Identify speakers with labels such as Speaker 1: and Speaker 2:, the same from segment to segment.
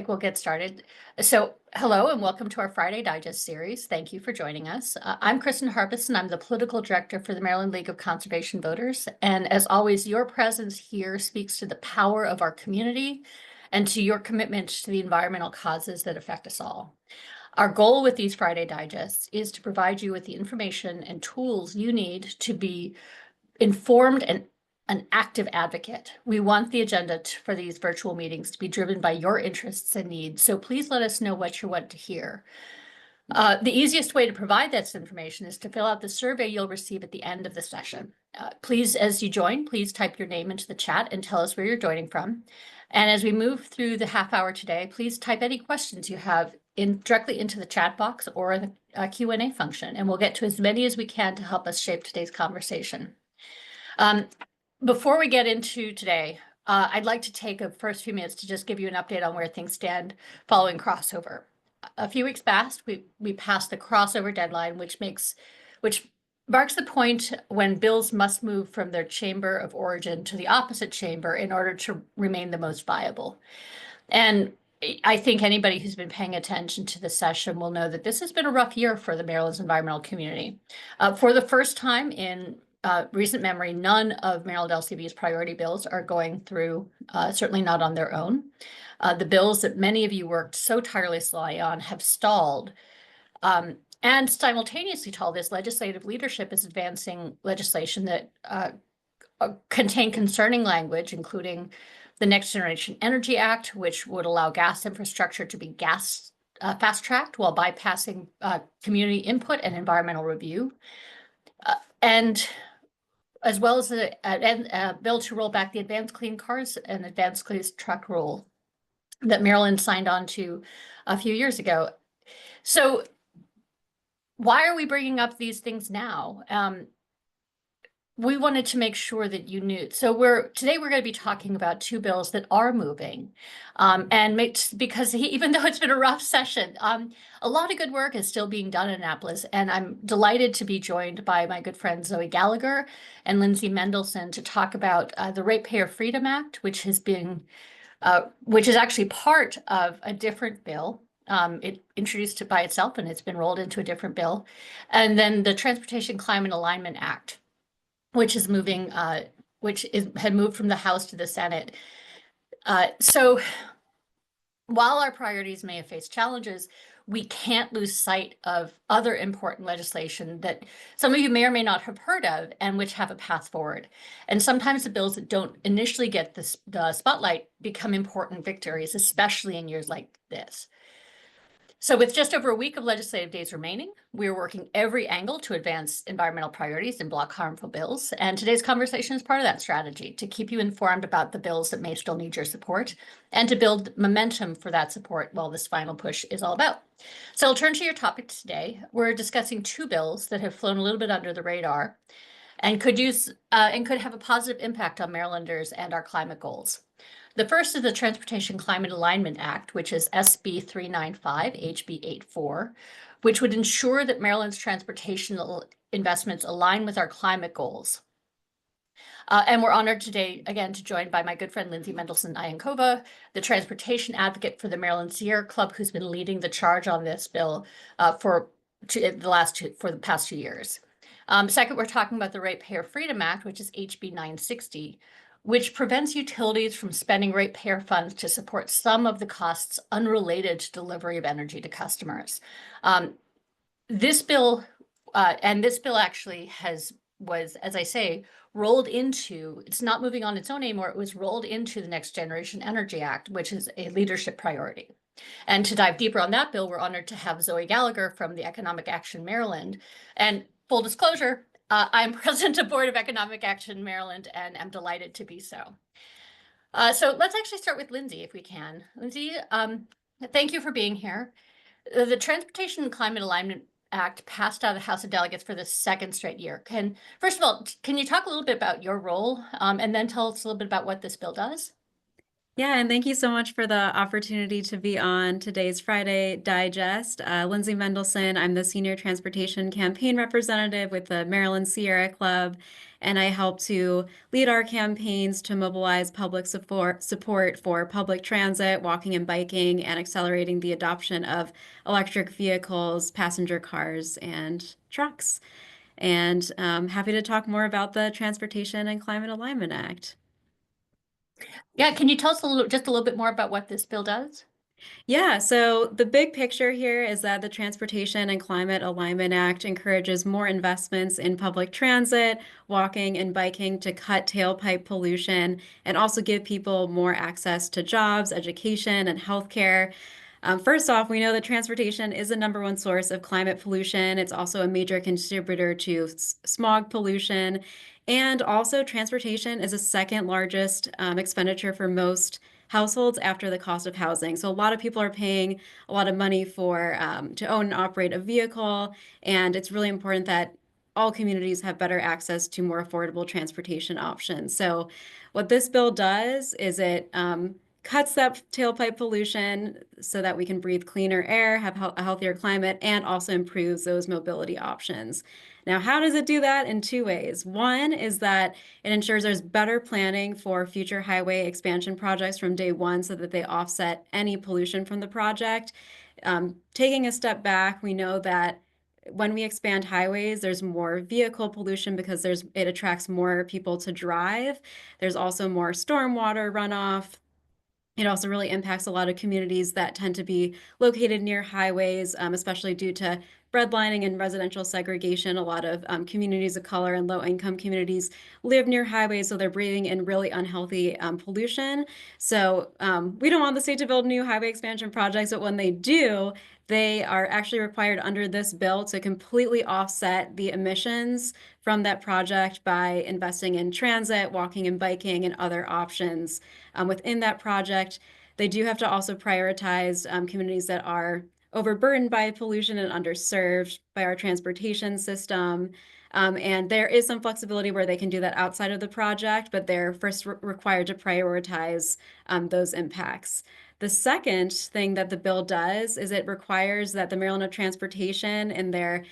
Speaker 1: like we'll get started. So, hello and welcome to our Friday Digest series. Thank you for joining us. I'm Kristen Harbison. I'm the political director for the Maryland League of Conservation Voters. And as always, your presence here speaks to the power of our community and to your commitment to the environmental causes that affect us all. Our goal with these Friday Digests is to provide you with the information and tools you need to be informed and an active advocate. We want the agenda for these virtual meetings to be driven by your interests and needs, so please let us know what you want to hear. The easiest way to provide this information is to fill out the survey you'll receive at the end of the session. Please, as you join, please type your name into the chat and tell us where you're joining from. And as we move through the half hour today, please type any questions you have directly into the chat box or the Q&A function, and we'll get to as many as we can to help us shape today's conversation. Before we get into today, I'd like to take a first few minutes to just give you an update on where things stand following crossover. A few weeks past, we passed the crossover deadline, which marks the point when bills must move from their chamber of origin to the opposite chamber in order to remain the most viable. And I think anybody who's been paying attention to the session will know that this has been a rough year for the Maryland's environmental community. For the first time in recent memory, none of Maryland LCV's priority bills are going through, certainly not on their own. The bills that many of you worked so tirelessly on have stalled. And simultaneously to all this, legislative leadership is advancing legislation that contain concerning language, including the Next Generation Energy Act, which would allow gas infrastructure to be fast-tracked while bypassing community input and environmental review. And as well as a bill to roll back the Advanced Clean Cars and Advanced Clean Truck rule that Maryland signed on to a few years ago. So why are we bringing up these things now? We wanted to make sure that you knew. So today we're going to be talking about two bills that are moving, because even though it's been a rough session, a lot of good work is still being done in Annapolis, and I'm delighted to be joined by my good friends Zoe Gallagher and Lindsay Mendelson to talk about the Ratepayer Freedom Act, which is actually part of a different bill. It introduced it by itself, and it's been rolled into a different bill, and then the Transportation Climate Alignment Act, which had moved from the House to the Senate. So while our priorities may have faced challenges, we can't lose sight of other important legislation that some of you may or may not have heard of and which have a path forward. And sometimes the bills that don't initially get the spotlight become important victories, especially in years like this. So with just over a week of legislative days remaining, we are working every angle to advance environmental priorities and block harmful bills. And today's conversation is part of that strategy, to keep you informed about the bills that may still need your support and to build momentum for that support while this final push is all about. So I'll turn to your topic today. We're discussing two bills that have flown a little bit under the radar and could have a positive impact on Marylanders and our climate goals. The first is the Transportation Climate Alignment Act, which is SB 395, HB 84, which would ensure that Maryland's transportation investments align with our climate goals. And we're honored today, again, to join by my good friend Lindsay Mendelson-Iankova, the transportation advocate for the Maryland Sierra Club, who's been leading the charge on this bill for the past 2 years. Second, we're talking about the Ratepayer Freedom Act, which is HB 960, which prevents utilities from spending ratepayer funds to support some of the costs unrelated to delivery of energy to customers. This bill actually was, as I say, rolled into, it's not moving on its own anymore, it was rolled into the Next Generation Energy Act, which is a leadership priority. And to dive deeper on that bill, we're honored to have Zoe Gallagher from the Economic Action Maryland. And full disclosure, I'm president of Board of Economic Action Maryland, and I'm delighted to be so. So let's actually start with Lindsay, if we can. Lindsay, thank you for being here. The Transportation and Climate Alignment Act passed out of the House of Delegates for the second straight year. First of all, can you talk a little bit about your role, and then tell us a little bit about what this bill does?
Speaker 2: Yeah, and thank you so much for the opportunity to be on today's Friday Digest. Lindsay Mendelson, I'm the Senior Transportation Campaign Representative with the Maryland Sierra Club, and I help to lead our campaigns to mobilize public support for public transit, walking and biking, and accelerating the adoption of electric vehicles, passenger cars, and trucks. And happy to talk more about the Transportation and Climate Alignment Act.
Speaker 1: Yeah, can you tell us just a little bit more about what this bill does?
Speaker 2: Yeah, so the big picture here is that the Transportation and Climate Alignment Act encourages more investments in public transit, walking, and biking to cut tailpipe pollution and also give people more access to jobs, education, and healthcare. First off, we know that transportation is the number one source of climate pollution. It's also a major contributor to smog pollution. And also, transportation is the second largest expenditure for most households after the cost of housing. So a lot of people are paying a lot of money for to own and operate a vehicle, and it's really important that all communities have better access to more affordable transportation options. So what this bill does is it cuts that tailpipe pollution so that we can breathe cleaner air, have a healthier climate, and also improves those mobility options. Now, how does it do that? In two ways. One is that it ensures there's better planning for future highway expansion projects from day one so that they offset any pollution from the project. Taking a step back, we know that when we expand highways, there's more vehicle pollution because it attracts more people to drive. There's also more stormwater runoff. It also really impacts a lot of communities that tend to be located near highways, especially due to redlining and residential segregation. A lot of communities of color and low-income communities live near highways, so they're breathing in really unhealthy pollution. So we don't want the state to build new highway expansion projects, but when they do, they are actually required under this bill to completely offset the emissions from that project by investing in transit, walking and biking, and other options within that project. They do have to also prioritize communities that are overburdened by pollution and underserved by our transportation system. And there is some flexibility where they can do that outside of the project, but they're first required to prioritize those impacts. The second thing that the bill does is it requires that the Maryland of Transportation in their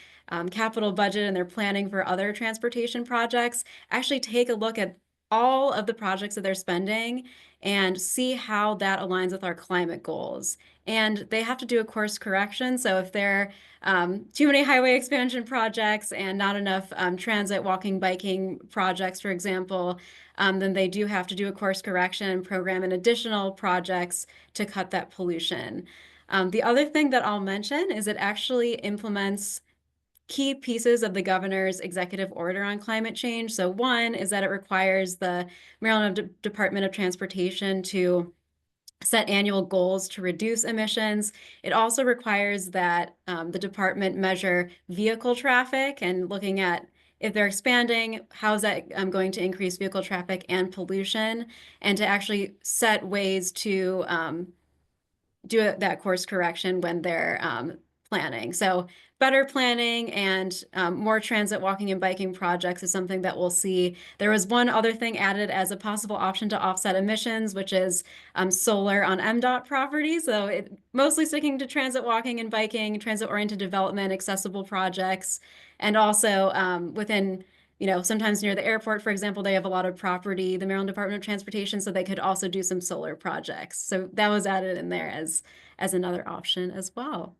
Speaker 2: capital budget and their planning for other transportation projects actually take a look at all of the projects that they're spending and see how that aligns with our climate goals. And they have to do a course correction. So if there are too many highway expansion projects and not enough transit, walking, biking projects, for example, then they do have to do a course correction and program in additional projects to cut that pollution. The other thing that I'll mention is it actually implements key pieces of the governor's executive order on climate change. So one is that it requires the Maryland Department of Transportation to set annual goals to reduce emissions. It also requires that the department measure vehicle traffic and looking at if they're expanding, how is that going to increase vehicle traffic and pollution, and to actually set ways to do that course correction when they're planning. So better planning and more transit walking and biking projects is something that we'll see. There was one other thing added as a possible option to offset emissions, which is solar on MDOT properties. So mostly sticking to transit walking and biking, transit-oriented development, accessible projects, and also within sometimes near the airport, for example, they have a lot of property, the Maryland Department of Transportation, so they could also do some solar projects. So that was added in there as another option as well.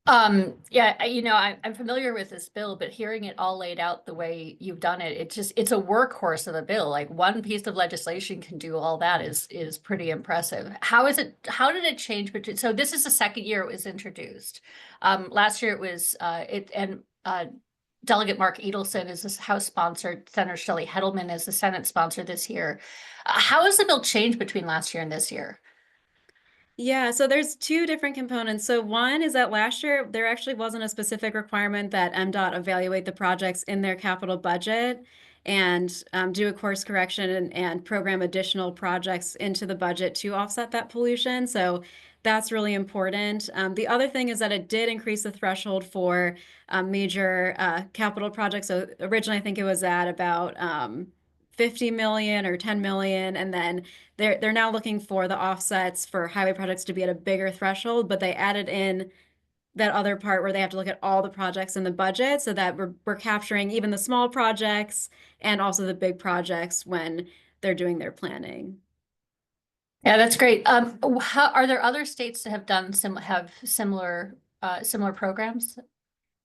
Speaker 1: Yeah, I'm familiar with this bill, but hearing it all laid out the way you've done it, it's a workhorse of a bill. Like one piece of legislation can do all that is pretty impressive. How did it change between, so this is the second year it was introduced. Last year it was, Delegate Mark Edelson is this House sponsored, Senator Shelley Heddleman is the Senate sponsor this year. How has the bill changed between last year and this year?
Speaker 2: Yeah, so there's two different components. So one is that last year there actually wasn't a specific requirement that MDOT evaluate the projects in their capital budget and do a course correction and program additional projects into the budget to offset that pollution. So that's really important. The other thing is that it did increase the threshold for major capital projects. So originally I think it was at about 50 million or 10 million, and then they're now looking for the offsets for highway projects to be at a bigger threshold, but they added in that other part where they have to look at all the projects in the budget so that we're capturing even the small projects and also the big projects when they're doing their planning.
Speaker 1: Yeah, that's great. How are there other states that have done similar programs?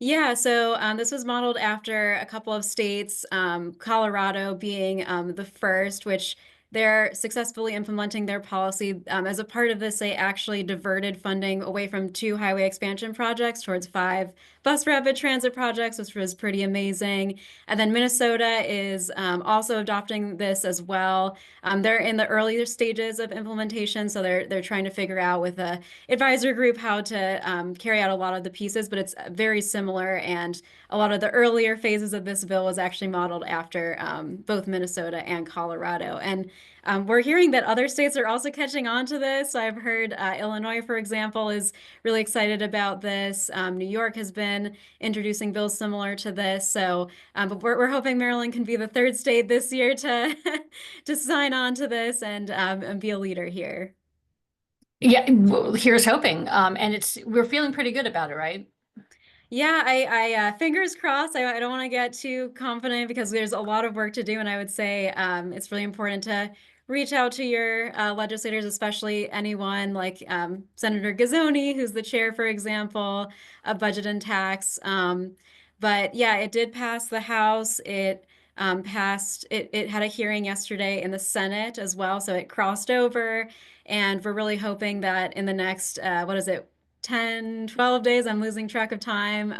Speaker 2: Yeah, so this was modeled after a couple of states, Colorado being the first, which they're successfully implementing their policy. As a part of this, they actually diverted funding away from 2 highway expansion projects towards 5 bus rapid transit projects, which was pretty amazing. And then Minnesota is also adopting this as well. They're in the earlier stages of implementation, so they're trying to figure out with a advisor group how to carry out a lot of the pieces, but it's very similar. And a lot of the earlier phases of this bill was actually modeled after both Minnesota and Colorado. And we're hearing that other states are also catching on to this. So I've heard Illinois, for example, is really excited about this. New York has been introducing bills similar to this. So, but we're hoping Maryland can be the third state this year to to sign on to this and be a leader here.
Speaker 1: Yeah, well, here's hoping. And we're feeling pretty good about it, right?
Speaker 2: Yeah, I fingers crossed. I don't want to get too confident because there's a lot of work to do, and I would say it's really important to reach out to your legislators, especially anyone like Senator Gazzoni, who's the chair, for example, of Budget and Tax. But yeah, it did pass the House. It passed. It had a hearing yesterday in the Senate as well, so it crossed over, and we're really hoping that in the next what is it? 10, 12 days, I'm losing track of time,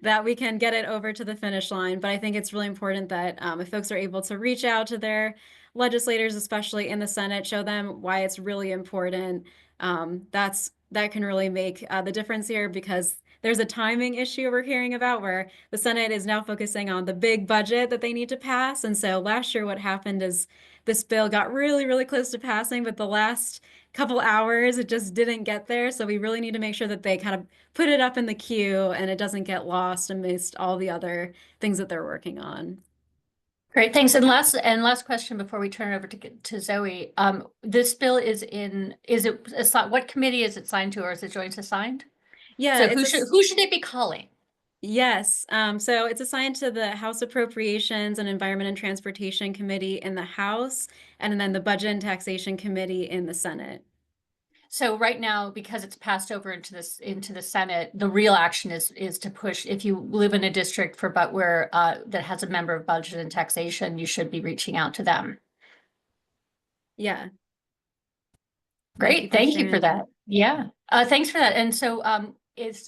Speaker 2: that we can get it over to the finish line. But I think it's really important that if folks are able to reach out to their legislators, especially in the Senate, show them why it's really important. That can really make the difference here because there's a timing issue we're hearing about where the Senate is now focusing on the big budget that they need to pass. And so last year, what happened is this bill got really, really close to passing, but the last couple hours it just didn't get there. So we really need to make sure that they kind of put it up in the queue and it doesn't get lost amidst all the other things that they're working on.
Speaker 1: Great, thanks. And last question before we turn it over to Zoe. This bill is it assigned, what committee is it signed to, or is it joint assigned?
Speaker 2: Yeah,
Speaker 1: So who should it be calling?
Speaker 2: yes. So it's assigned to the House Appropriations and Environment and Transportation Committee in the House, and then the Budget and Taxation Committee in the Senate.
Speaker 1: So right now, because it's passed over into the Senate, the real action is to push. If you live in a district for but where that has a member of Budget and Taxation, you should be reaching out to them.
Speaker 2: Yeah. Thank you
Speaker 1: Great,
Speaker 2: for
Speaker 1: thank you for
Speaker 2: sharing
Speaker 1: that.
Speaker 2: that.
Speaker 1: Yeah, thanks for that. And so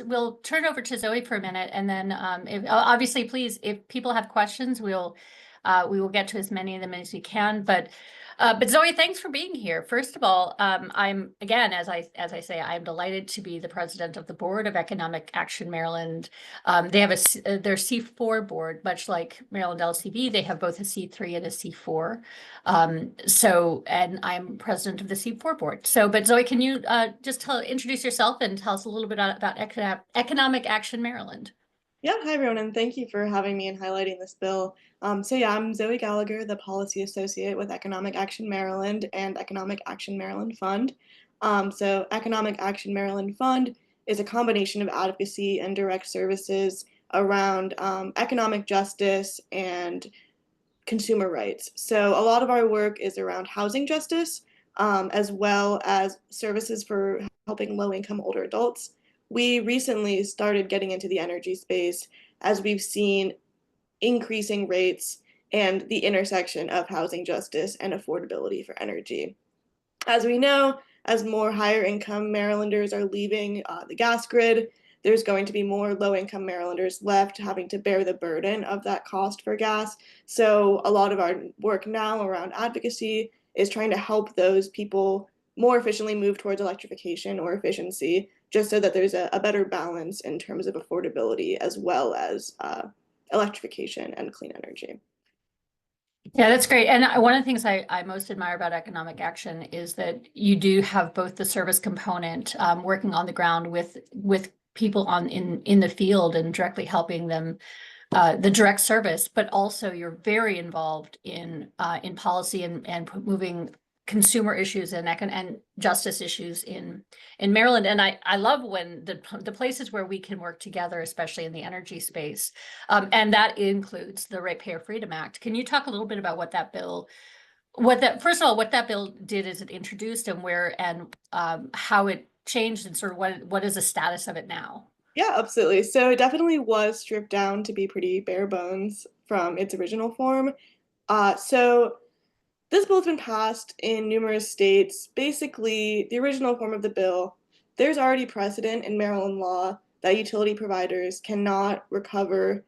Speaker 1: we'll turn over to Zoe for a minute, and then obviously, please, if people have questions, we will get to as many of them as we can. But Zoe, thanks for being here. First of all, I'm again, as I say, I'm delighted to be the president of the board of Economic Action Maryland. They have their C4 board, much like Maryland LCB. They have both a C3 and a C4. And I'm president of the C4 board. But Zoe, can you just introduce yourself and tell us a little bit about Economic Action Maryland?
Speaker 3: Yeah, hi everyone, and thank you for having me and highlighting this bill. I'm Zoe Gallagher, the Policy Associate with Economic Action Maryland and Economic Action Maryland Fund. Economic Action Maryland Fund is a combination of advocacy and direct services around economic justice and consumer rights. So a lot of our work is around housing justice, as well as services for helping low-income older adults. We recently started getting into the energy space as we've seen increasing rates and the intersection of housing justice and affordability for energy. As we know, as more higher income Marylanders are leaving the gas grid, there's going to be more low income Marylanders left having to bear the burden of that cost for gas. So a lot of our work now around advocacy is trying to help those people more efficiently move towards electrification or efficiency, just so that there's a better balance in terms of affordability as well as electrification and clean energy.
Speaker 1: Yeah, that's great. And one of the things I most admire about Economic Action is that you do have both the service component, working on the ground with people in the field and directly helping them the direct service, but also you're very involved in policy and moving consumer issues and justice issues in Maryland. And I love when the places where we can work together, especially in the energy space, and that includes the Ratepayer Freedom Act. Can you talk a little bit about what that bill, first of all, what that bill did as it introduced and how it changed and sort of what is the status of it now?
Speaker 3: Yeah, absolutely. So it definitely was stripped down to be pretty bare bones from its original form. So this bill's been passed in numerous states. Basically, the original form of the bill, there's already precedent in Maryland law that utility providers cannot recover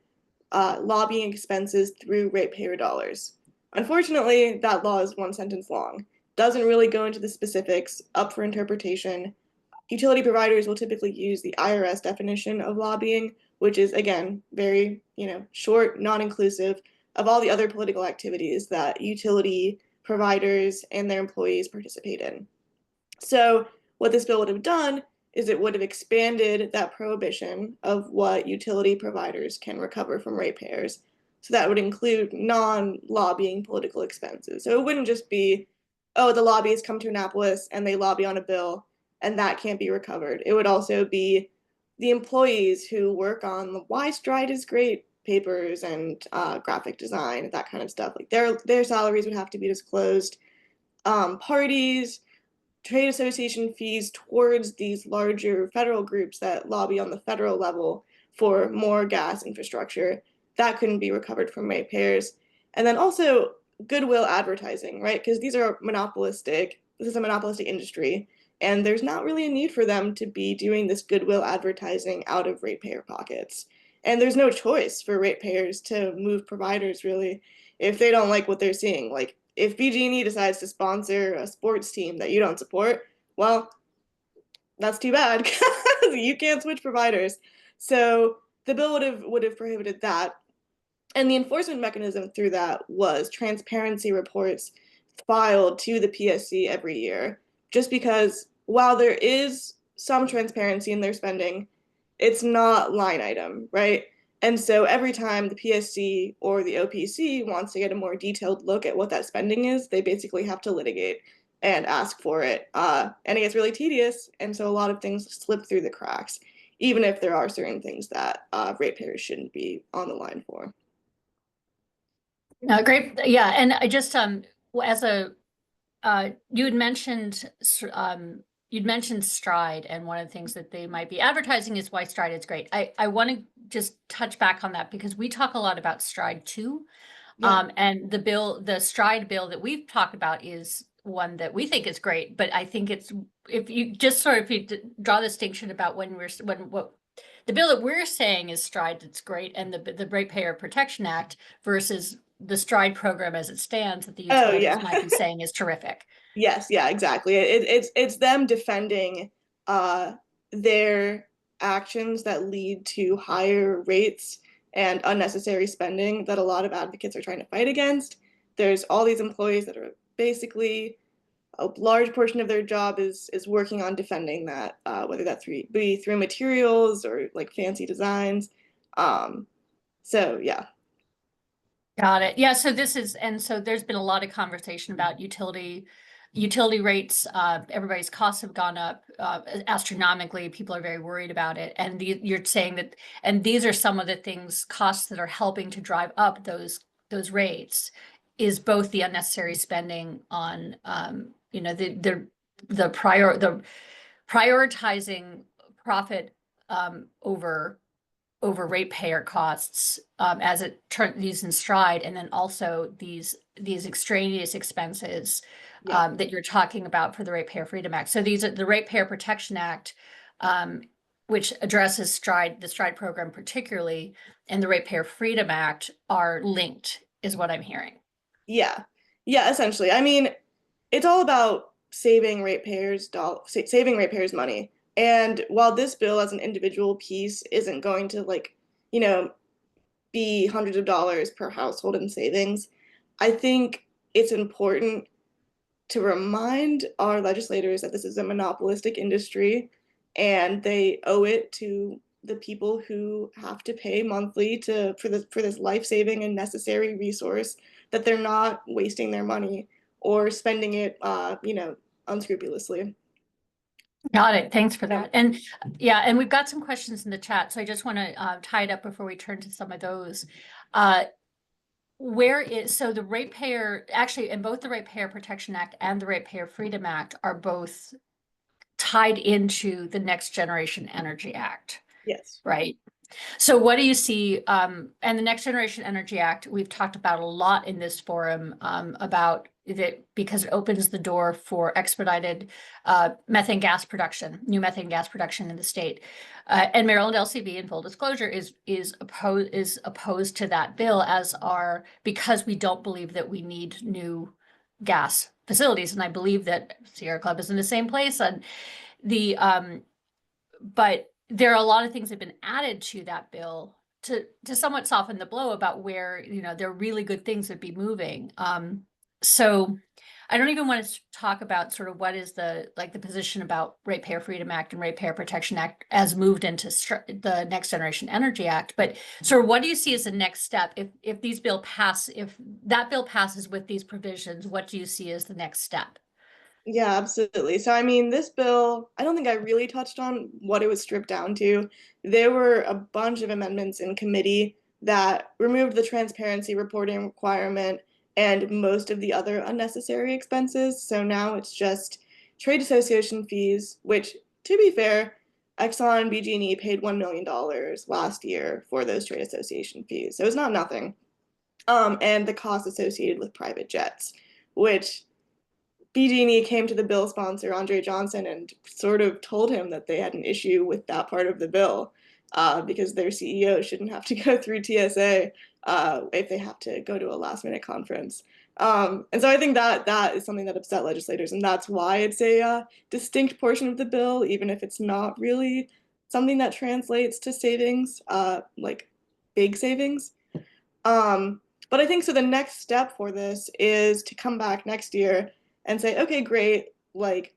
Speaker 3: lobbying expenses through ratepayer dollars. Unfortunately, that law is one sentence long, doesn't really go into the specifics, up for interpretation. Utility providers will typically use the IRS definition of lobbying, which is again very, short, non-inclusive of all the other political activities that utility providers and their employees participate in. So what this bill would have done is it would have expanded that prohibition of what utility providers can recover from ratepayers. So that would include non-lobbying political expenses. So it wouldn't just be, oh, the lobbyists come to Annapolis and they lobby on a bill and that can't be recovered. It would also be the employees who work on the Why Stride is Great papers and graphic design, that kind of stuff. Like their salaries would have to be disclosed. Parties, trade association fees towards these larger federal groups that lobby on the federal level for more gas infrastructure, that couldn't be recovered from ratepayers. And then also goodwill advertising, right? Because this is a monopolistic industry, and there's not really a need for them to be doing this goodwill advertising out of ratepayer pockets. And there's no choice for ratepayers to move providers, really, if they don't like what they're seeing. Like, if BG&E decides to sponsor a sports team that you don't support, well, that's too bad because you can't switch providers. So the bill would have prohibited that. And the enforcement mechanism through that was transparency reports filed to the PSC every year, just because while there is some transparency in their spending, it's not line item, right? And so every time the PSC or the OPC wants to get a more detailed look at what that spending is, they basically have to litigate and ask for it. And it gets really tedious, and so a lot of things slip through the cracks, even if there are certain things that ratepayers shouldn't be on the line for.
Speaker 1: No, great. Yeah, and I just as a you had mentioned you'd mentioned Stride, and one of the things that they might be advertising is why Stride is great. I want to just touch back on that because we talk a lot about Stride too.
Speaker 3: Yeah.
Speaker 1: And the Stride bill that we've talked about is one that we think is great, but I think it's, if you draw the distinction about what the bill that we're saying is Stride that's great, and the Ratepayer Protection Act versus the Stride program as it stands that the
Speaker 3: Oh,
Speaker 1: utilities
Speaker 3: yeah.
Speaker 1: might be saying is terrific.
Speaker 3: Yes, yeah, exactly. It's them defending uh, their actions that lead to higher rates and unnecessary spending that a lot of advocates are trying to fight against. There's all these employees that are basically, a large portion of their job is working on defending that, whether that be through materials or like fancy designs. Um, so yeah.
Speaker 1: Got it. Yeah, so there's been a lot of conversation about utility rates. Everybody's costs have gone up astronomically. People are very worried about it. And you're saying that, and these are some of the costs that are helping to drive up those rates, is both the unnecessary spending on the prioritizing profit over ratepayer costs as it these in Stride, and then also these extraneous expenses
Speaker 3: Yeah.
Speaker 1: that you're talking about for the Ratepayer Freedom Act. So these are the Ratepayer Protection Act, which addresses the Stride program particularly, and the Ratepayer Freedom Act are linked, is what I'm hearing.
Speaker 3: Yeah. Yeah, essentially. I mean, it's all about saving ratepayers money. And while this bill as an individual piece isn't going to you know, be hundreds of dollars per household in savings, I think it's important to remind our legislators that this is a monopolistic industry and they owe it to the people who have to pay monthly for this life-saving and necessary resource, that they're not wasting their money or spending it, unscrupulously.
Speaker 1: Got it. Thanks for that. And yeah, and we've got some questions in the chat, so I just want to tie it up before we turn to some of those. So the ratepayer, actually, in both the Ratepayer Protection Act and the Ratepayer Freedom Act are both tied into the Next Generation Energy Act,
Speaker 3: Yes.
Speaker 1: right? So what do you see, and the Next Generation Energy Act, we've talked about a lot in this forum, about that because it opens the door for expedited methane gas production, new methane gas production in the state. And Maryland LCB, in full disclosure, is opposed to that bill, because we don't believe that we need new gas facilities. And I believe that Sierra Club is in the same place. And the but there are a lot of things that have been added to that bill to somewhat soften the blow about where, there are really good things that be moving. So I don't even want to talk about sort of what is the position about Ratepayer Freedom Act and Ratepayer Protection Act as moved into the Next Generation Energy Act. But sort of what do you see as the next step if if that bill passes with these provisions? What do you see as the next step?
Speaker 3: Yeah, absolutely. So, I mean, this bill, I don't think I really touched on what it was stripped down to. There were a bunch of amendments in committee that removed the transparency reporting requirement and most of the other unnecessary expenses. So now it's just trade association fees, which, to be fair, Exxon and BG&E paid $1 million last year for those trade association fees. So it's not nothing. And the costs associated with private jets, which BG&E came to the bill sponsor, Andre Johnson, and sort of told him that they had an issue with that part of the bill, because their CEO shouldn't have to go through TSA if they have to go to a last-minute conference. And so I think that is something that upset legislators, and that's why it's a distinct portion of the bill, even if it's not really something that translates to savings, like big savings. But I think so the next step for this is to come back next year and say, okay, great, like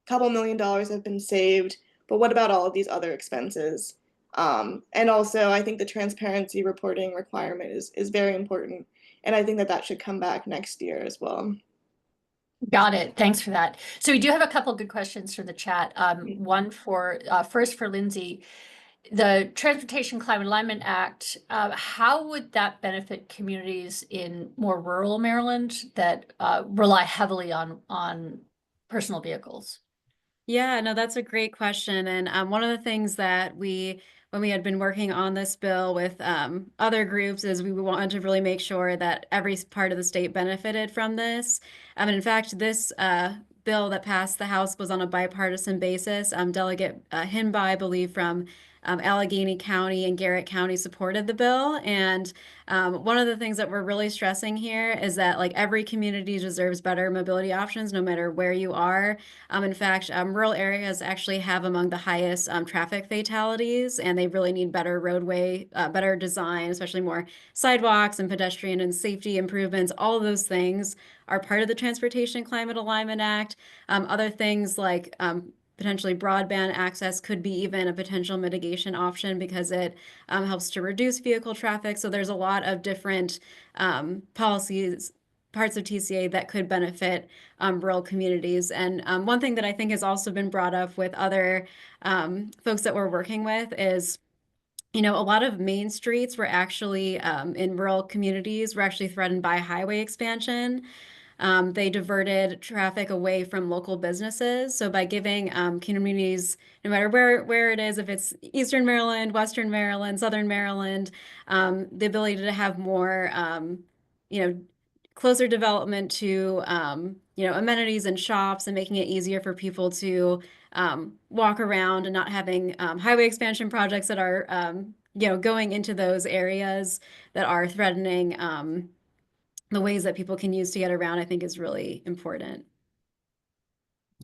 Speaker 3: a couple $1 million have been saved, but what about all of these other expenses? And also, I think the transparency reporting requirement is very important, and I think that should come back next year as well.
Speaker 1: Got it. Thanks for that. So we do have a couple good questions from the chat. One first for Lindsay. The Transportation Climate Alignment Act, how would that benefit communities in more rural Maryland that rely heavily on personal vehicles?
Speaker 2: Yeah, no, that's a great question. And one of the things that when we had been working on this bill with other groups, is we wanted to really make sure that every part of the state benefited from this. And in fact, this bill that passed the House was on a bipartisan basis. Delegate Hinba, I believe, from Allegheny County and Garrett County supported the bill. And one of the things that we're really stressing here is that every community deserves better mobility options, no matter where you are. In fact, rural areas actually have among the highest traffic fatalities, and they really need better roadway, better design, especially more sidewalks and pedestrian and safety improvements. All of those things are part of the Transportation Climate Alignment Act. Other things like potentially broadband access could be even a potential mitigation option, because it helps to reduce vehicle traffic. So there's a lot of different policies, parts of TCA that could benefit rural communities. And one thing that I think has also been brought up with other folks that we're working with is, a lot of main streets were actually in rural communities were actually threatened by highway expansion. They diverted traffic away from local businesses. So by giving communities, no matter where it is, if it's Eastern Maryland, Western Maryland, Southern Maryland, the ability to have more, closer development to, amenities and shops, and making it easier for people to walk around, and not having highway expansion projects that are, going into those areas that are threatening the ways that people can use to get around, I think, is really important.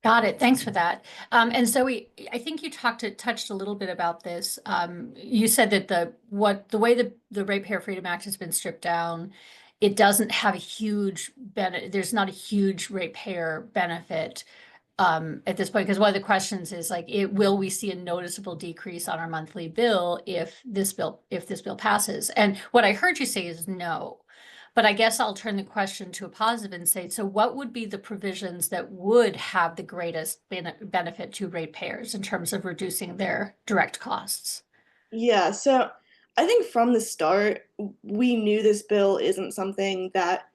Speaker 1: Got it. Thanks for that. And Zoe, I think you touched a little bit about this. You said that the way the Ratepayer Freedom Act has been stripped down, it doesn't have a huge benefit. There's not a huge ratepayer benefit at this point, because one of the questions is like, will we see a noticeable decrease on our monthly bill if this bill passes? And what I heard you say is no. But I guess I'll turn the question to a positive and say, so what would be the provisions that would have the greatest benefit to ratepayers in terms of reducing their direct costs?
Speaker 3: Yeah, so I think from the start, we knew this bill isn't something that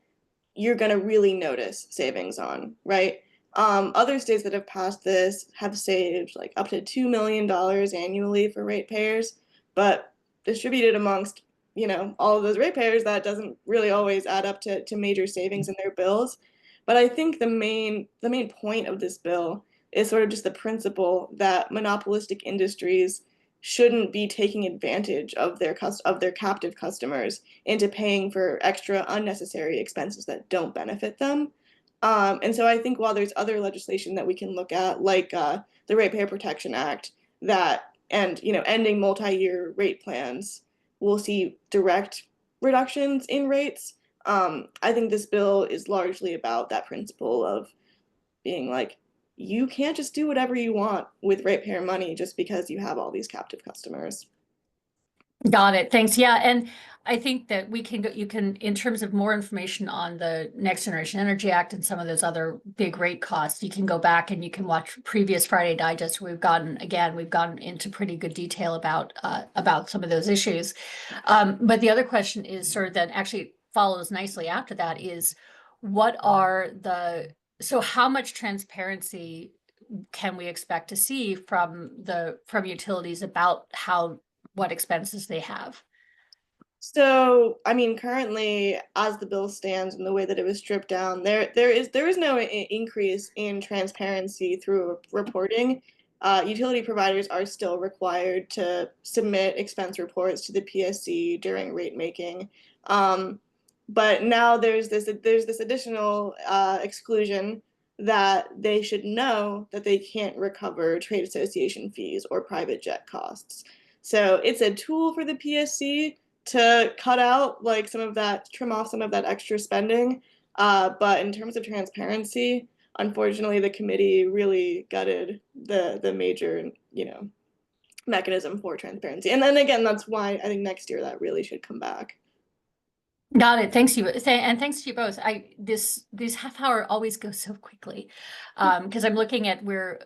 Speaker 3: you're going to really notice savings on, right? Other states that have passed this have saved like up to $2 million annually for ratepayers, but distributed amongst, all of those ratepayers, that doesn't really always add up to major savings in their bills. But I think the main point of this bill is sort of just the principle that monopolistic industries shouldn't be taking advantage of their captive customers into paying for extra unnecessary expenses that don't benefit them. And so I think while there's other legislation that we can look at, like the Ratepayer Protection Act, and ending multi-year rate plans, we'll see direct reductions in rates. I think this bill is largely about that principle of being like, you can't just do whatever you want with ratepayer money just because you have all these captive customers.
Speaker 1: Got it. Thanks. Yeah. And I think that we can go, you can, in terms of more information on the Next Generation Energy Act and some of those other big rate costs, you can go back and you can watch previous Friday Digest. We've gotten into pretty good detail about some of those issues. But the other question is sort of that actually follows nicely after that is so how much transparency can we expect to see from utilities about what expenses they have?
Speaker 3: So, I mean, currently, as the bill stands and the way that it was stripped down, there is no increase in transparency through reporting. Utility providers are still required to submit expense reports to the PSC during rate making. But now there's this additional exclusion that they should know that they can't recover trade association fees or private jet costs. So it's a tool for the PSC to cut out like trim off some of that extra spending. But in terms of transparency, unfortunately, the committee really gutted the major, mechanism for transparency. And then again, that's why I think next year that really should come back.
Speaker 1: Got it. Thanks you. And thanks to you both. This half hour always goes so quickly. Because I'm looking at we're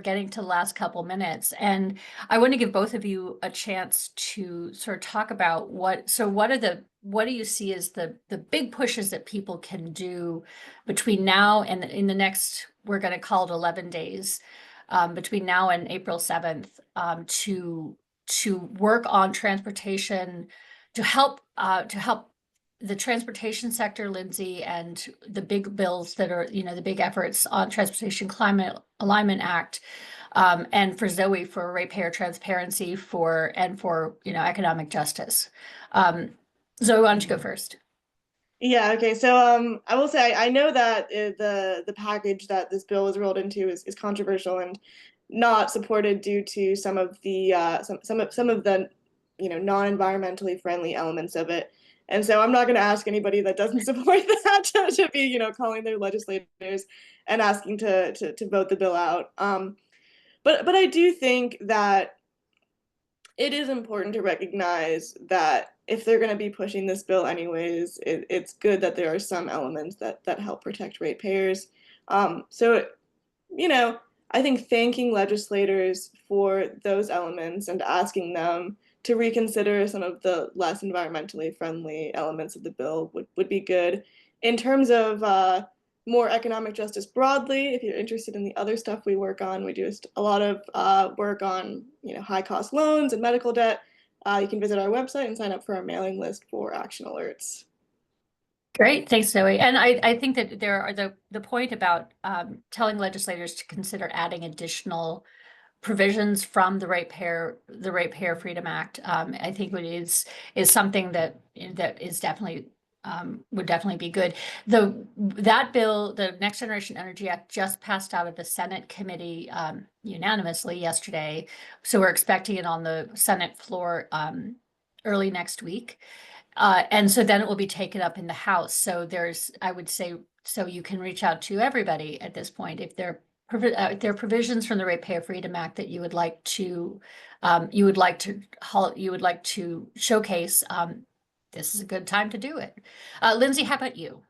Speaker 1: getting to the last couple minutes, and I want to give both of you a chance to sort of talk about what do you see as the big pushes that people can do between now and in the next, we're going to call it 11 days, between now and April 7th, to work on transportation to help the transportation sector, Lindsay, and the big bills that are, the big efforts on Transportation Climate Alignment Act, and for Zoe for ratepayer transparency for economic justice. Zoe, why don't you go first?
Speaker 3: Yeah, okay. So I will say I know that the package that this bill was rolled into is controversial and not supported due to some of the some of the non-environmentally friendly elements of it. And so I'm not going to ask anybody that doesn't support that to be calling their legislators and asking to vote the bill out. But I do think that it is important to recognize that if they're going to be pushing this bill anyways, it's good that there are some elements that help protect ratepayers. So, I think thanking legislators for those elements and asking them to reconsider some of the less environmentally friendly elements of the bill would be good. In terms of more economic justice broadly, if you're interested in the other stuff we work on, we do a lot of work on high cost loans and medical debt. You can visit our website and sign up for our mailing list for action alerts.
Speaker 1: Great, thanks, Zoe. And I think that there are the point about telling legislators to consider adding additional provisions from the Ratepayer Freedom Act. I think is something that is definitely would definitely be good. That bill, the Next Generation Energy Act, just passed out of the Senate committee unanimously yesterday. So we're expecting it on the Senate floor early next week. And so then it will be taken up in the House. So I would say, so you can reach out to everybody at this point if they're there are provisions from the Ratepayer Freedom Act that you would like to showcase, this is a good time to do it. Lindsay, how about you?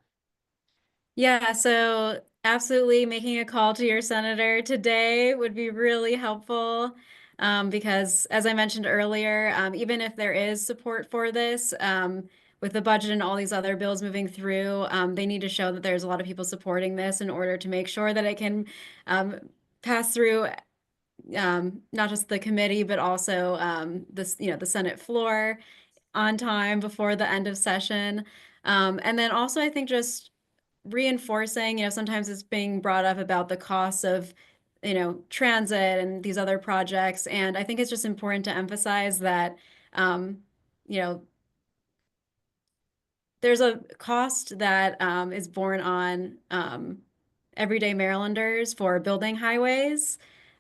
Speaker 2: Yeah, so absolutely making a call to your senator today would be really helpful, because as I mentioned earlier, even if there is support for this, with the budget and all these other bills moving through, they need to show that there's a lot of people supporting this in order to make sure that it can pass through, not just the committee, but also the Senate floor on time before the end of session. And then also, I think just reinforcing, sometimes it's being brought up about the costs of, transit and these other projects. And I think it's just important to emphasize that, you know, there's a cost that is borne on everyday Marylanders for building highways,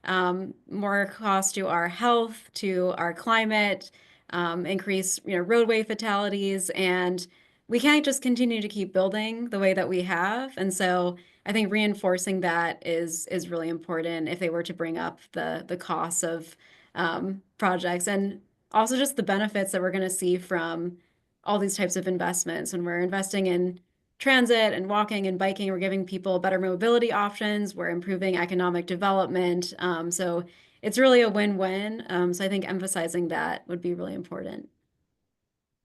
Speaker 2: more cost to our health, to our climate, increase, roadway fatalities, and we can't just continue to keep building the way that we have. And so I think reinforcing that is really important if they were to bring up the costs of projects, and also just the benefits that we're going to see from all these types of investments. When we're investing in transit and walking and biking, we're giving people better mobility options, we're improving economic development. So it's really a win-win. So I think emphasizing that would be really important.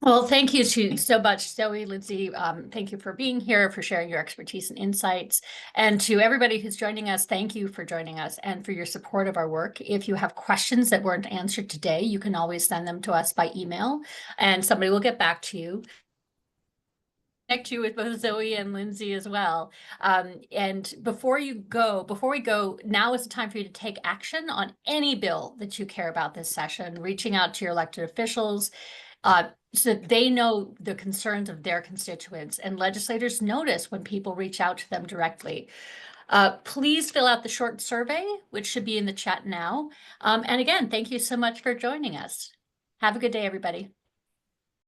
Speaker 1: Well, thank you so much, Zoe, Lindsay. Thank you for being here, for sharing your expertise and insights. And to everybody who's joining us, thank you for joining us and for your support of our work. If you have questions that weren't answered today, you can always send them to us by email, and somebody will get back to you. Connect you with both Zoe and Lindsay as well. And before we go, now is the time for you to take action on any bill that you care about this session, reaching out to your elected officials, so that they know the concerns of their constituents, and legislators notice when people reach out to them directly. Please fill out the short survey, which should be in the chat now. And again, thank you so much for joining us. Have a good day, everybody.